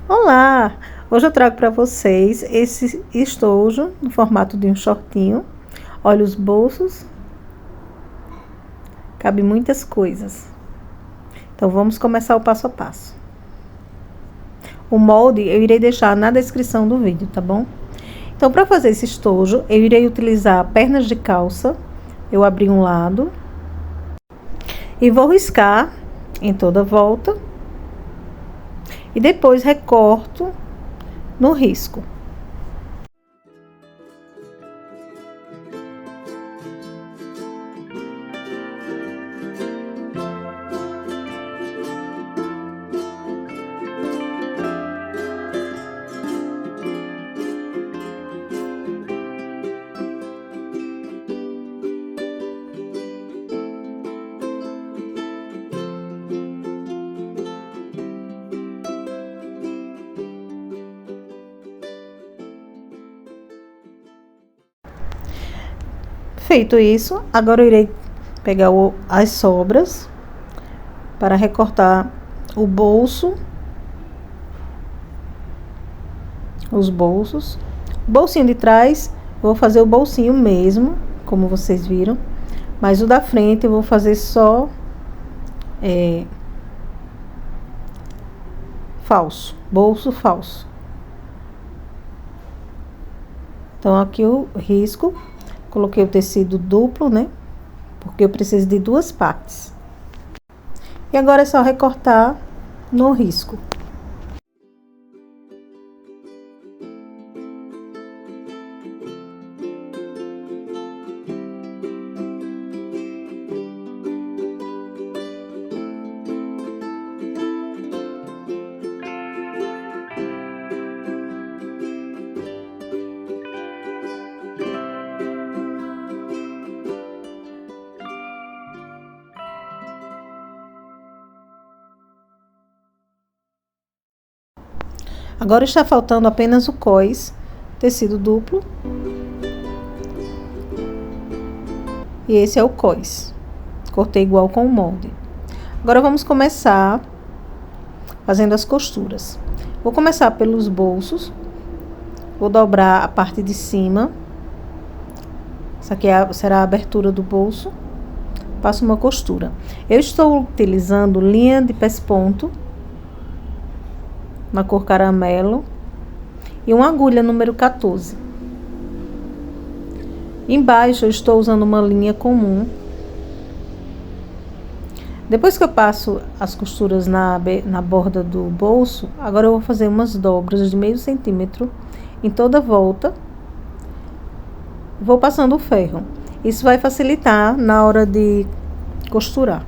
Olá! Hoje eu trago para vocês esse estojo no formato de um shortinho. Olha os bolsos. Cabe muitas coisas. Então vamos começar o passo a passo. O molde eu irei deixar na descrição do vídeo, tá bom? Então para fazer esse estojo, eu irei utilizar pernas de calça. Eu abri um lado e vou riscar em toda a volta. E depois recorto no risco. Feito isso, agora eu irei pegar as sobras para recortar o bolso, os bolsos. O bolsinho de trás, vou fazer o bolsinho mesmo, como vocês viram, mas o da frente eu vou fazer só falso, bolso falso. Então aqui eu risco. Coloquei o tecido duplo, né? Porque eu preciso de duas partes. E agora é só recortar no risco. Agora está faltando apenas o cós, tecido duplo. E esse é o cós. Cortei igual com o molde. Agora vamos começar fazendo as costuras. Vou começar pelos bolsos. Vou dobrar a parte de cima. Essa aqui será a abertura do bolso. Passo uma costura. Eu estou utilizando linha de pesponto na cor caramelo e uma agulha número 14. Embaixo eu estou usando uma linha comum. Depois que eu passo as costuras na borda do bolso, agora eu vou fazer umas dobras de meio centímetro em toda a volta. Vou passando o ferro. Isso vai facilitar na hora de costurar.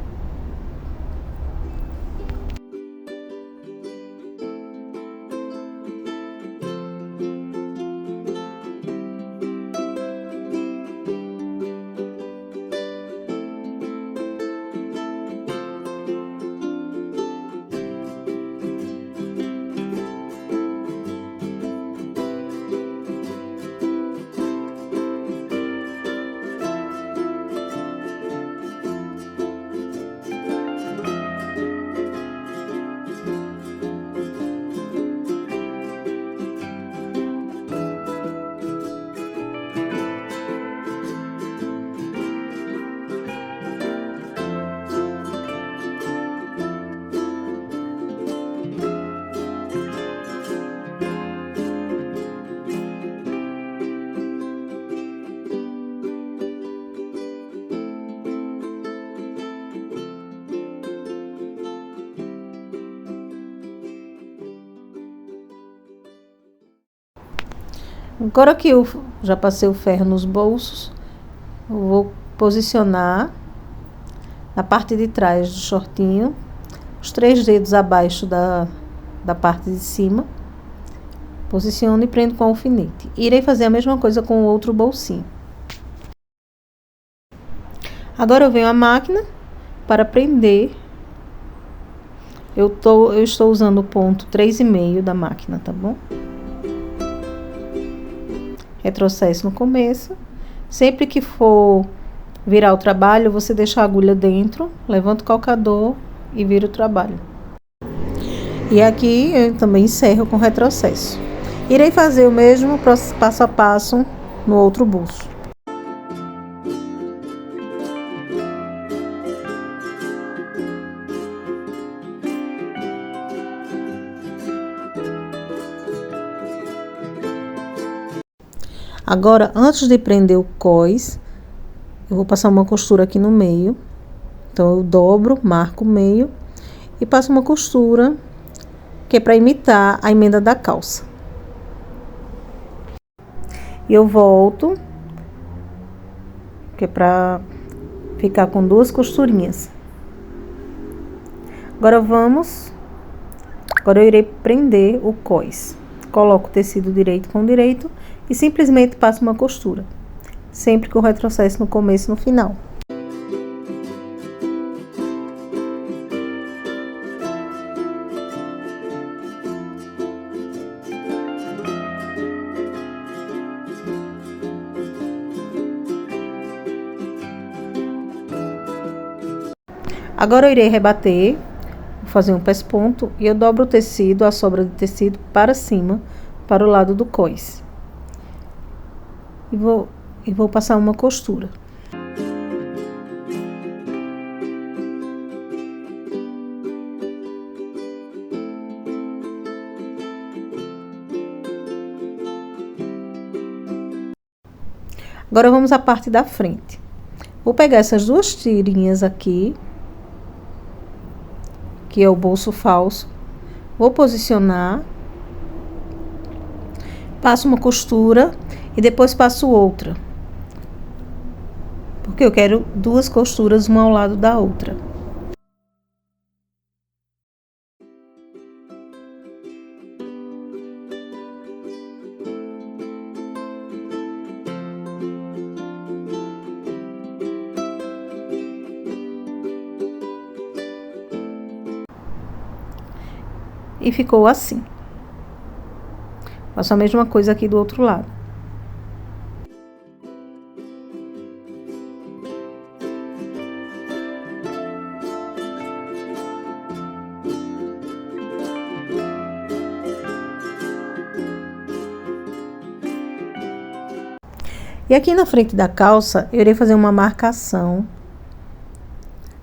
Agora que eu já passei o ferro nos bolsos, eu vou posicionar na parte de trás do shortinho, os 3 dedos abaixo da parte de cima. Posiciono e prendo com alfinete. Irei fazer a mesma coisa com o outro bolsinho. Agora eu venho à máquina para prender. Eu estou usando o ponto 3,5 da máquina, tá bom? Retrocesso no começo. Sempre que for virar o trabalho, você deixa a agulha dentro, levanta o calcador e vira o trabalho. E aqui eu também encerro com retrocesso. Irei fazer o mesmo passo a passo no outro bolso. Agora, antes de prender o cós, eu vou passar uma costura aqui no meio. Então, eu dobro, marco o meio e passo uma costura, que é para imitar a emenda da calça. E eu volto, que é para ficar com 2 costurinhas. Agora eu irei prender o cós. Coloco o tecido direito com direito e simplesmente passo uma costura, sempre com retrocesso no começo e no final. Agora eu irei rebater, vou fazer um pesponto e eu dobro o tecido, a sobra de tecido para cima, para o lado do cós. E vou passar uma costura. Agora vamos à parte da frente. Vou pegar essas 2 tirinhas aqui, que é o bolso falso, vou posicionar, passo uma costura e depois passo outra, porque eu quero 2 costuras uma ao lado da outra. E ficou assim. Faço a mesma coisa aqui do outro lado. E aqui na frente da calça, eu irei fazer uma marcação,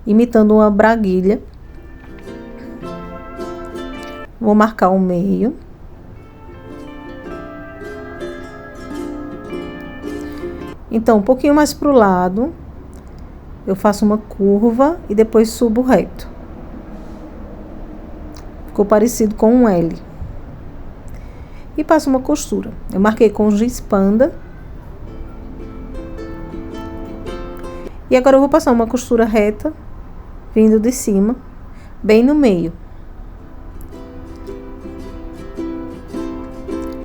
imitando uma braguilha. Vou marcar o meio. Então, um pouquinho mais pro lado, eu faço uma curva e depois subo reto. Ficou parecido com um L. E passo uma costura. Eu marquei com giz panda. E agora eu vou passar uma costura reta, vindo de cima, bem no meio.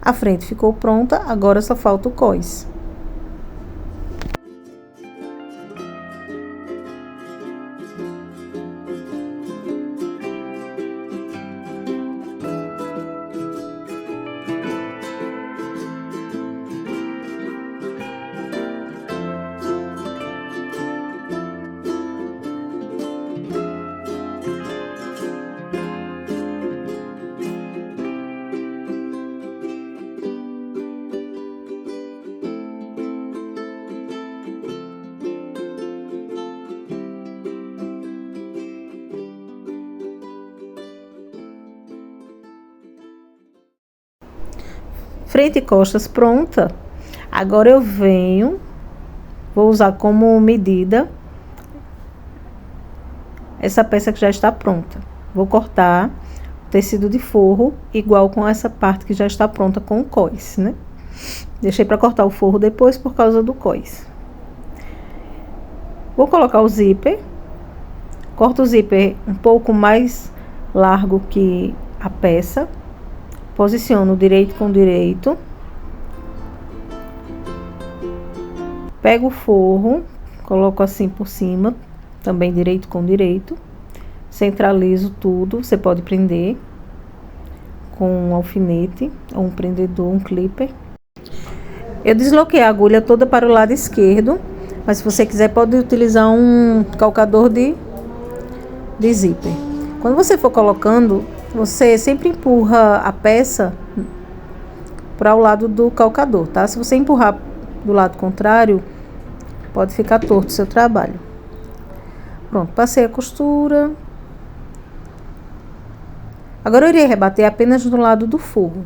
A frente ficou pronta, agora só falta o cós. Frente e costas pronta. Agora eu venho, vou usar como medida essa peça que já está pronta. Vou cortar o tecido de forro igual com essa parte que já está pronta com o cós, né? Deixei para cortar o forro depois por causa do cós. Vou colocar o zíper. Corto o zíper um pouco mais largo que a peça. Posiciono direito com direito. Pego o forro, coloco assim por cima, também direito com direito. Centralizo tudo, você pode prender com um alfinete, ou um prendedor, um clipper. Eu desloquei a agulha toda para o lado esquerdo, mas se você quiser pode utilizar um calcador de zíper. Quando você for colocando você sempre empurra a peça para o lado do calcador, tá? Se você empurrar do lado contrário, pode ficar torto o seu trabalho. Pronto, passei a costura. Agora eu irei rebater apenas do lado do forro.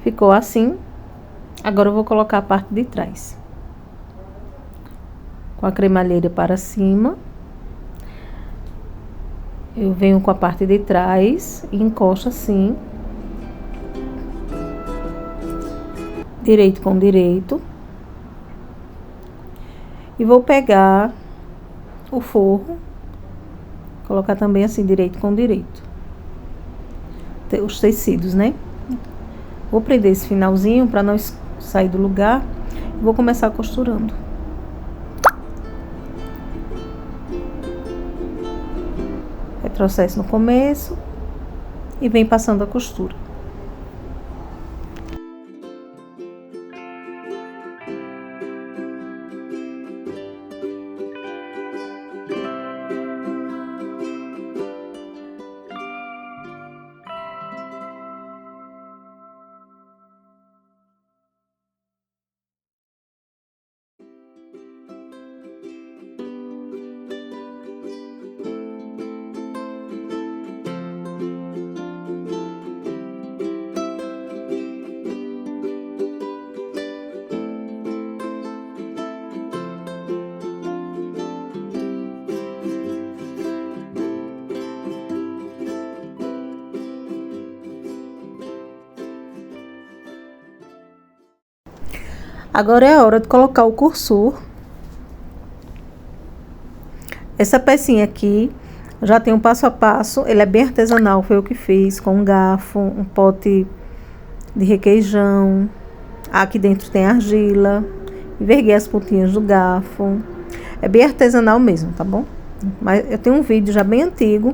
Ficou assim. Agora eu vou colocar a parte de trás. Com a cremalheira para cima. Eu venho com a parte de trás e encosto assim. Direito com direito. E vou pegar o forro. Colocar também assim, direito com direito. Os tecidos, né? Vou prender esse finalzinho para não sair do lugar. Vou começar costurando. Retrocesso no começo e vem passando a costura. Agora é a hora de colocar o cursor. Essa pecinha aqui já tem um passo a passo, ele é bem artesanal, foi eu que fiz, com um garfo, um pote de requeijão. Aqui dentro tem argila, enverguei as pontinhas do garfo. É bem artesanal mesmo, tá bom? Mas eu tenho um vídeo já bem antigo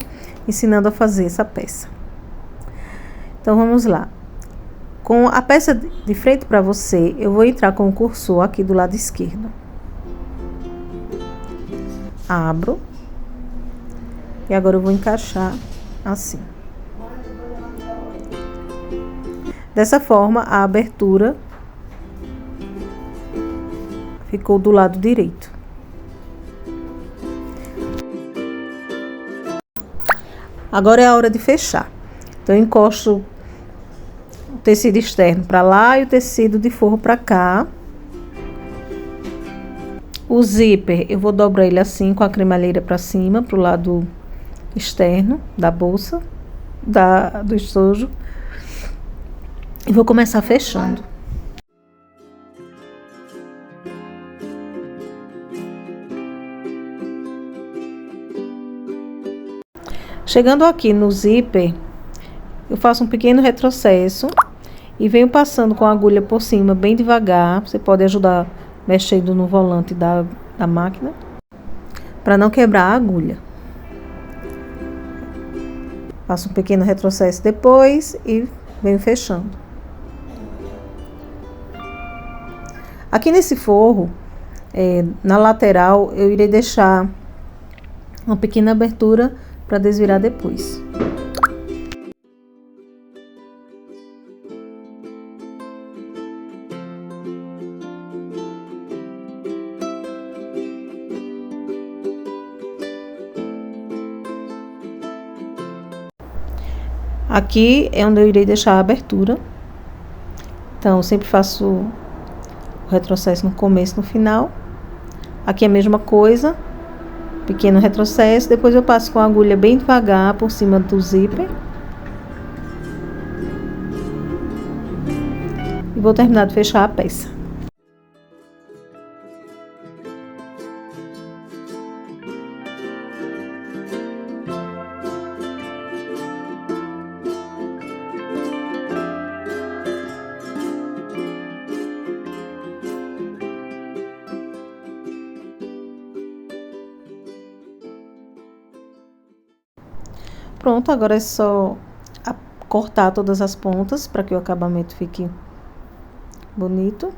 ensinando a fazer essa peça. Então vamos lá. Com a peça de frente para você, eu vou entrar com o cursor aqui do lado esquerdo. Abro. E agora eu vou encaixar assim. Dessa forma, a abertura ficou do lado direito. Agora é a hora de fechar. Então, eu encosto o tecido externo para lá e o tecido de forro para cá. O zíper, eu vou dobrar ele assim, com a cremalheira para cima, pro lado externo da bolsa, do estojo. E vou começar fechando. Chegando aqui no zíper, eu faço um pequeno retrocesso e venho passando com a agulha por cima bem devagar. Você pode ajudar mexendo no volante da máquina, para não quebrar a agulha. Faço um pequeno retrocesso depois e venho fechando. Aqui nesse forro, na lateral, eu irei deixar uma pequena abertura para desvirar depois. Aqui é onde eu irei deixar a abertura. Então, eu sempre faço o retrocesso no começo e no final. Aqui é a mesma coisa. Pequeno retrocesso. Depois eu passo com a agulha bem devagar por cima do zíper. E vou terminar de fechar a peça. Pronto, agora é só cortar todas as pontas para que o acabamento fique bonito.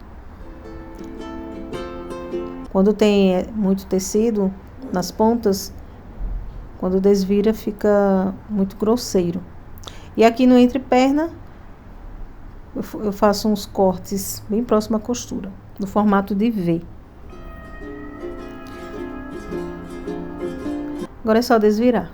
Quando tem muito tecido nas pontas, quando desvira fica muito grosseiro. E aqui no entreperna, eu faço uns cortes bem próximo à costura, no formato de V. Agora é só desvirar.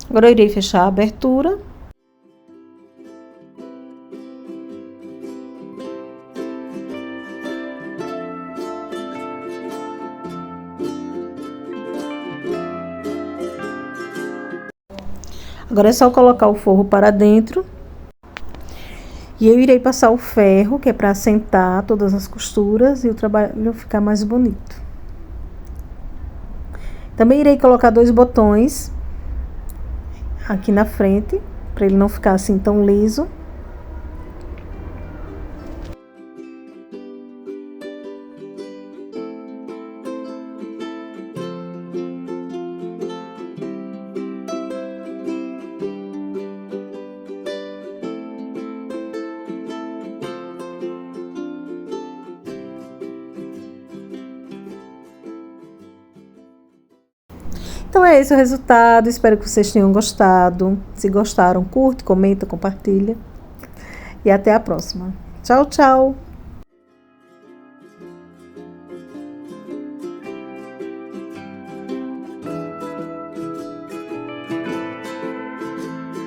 Agora eu irei fechar a abertura. Agora é só colocar o forro para dentro. E eu irei passar o ferro, que é para assentar todas as costuras e o trabalho ficar mais bonito. Também irei colocar 2 botões aqui na frente, para ele não ficar assim tão liso. Então é esse o resultado, espero que vocês tenham gostado. Se gostaram, curte, comenta, compartilha. E até a próxima. Tchau, tchau!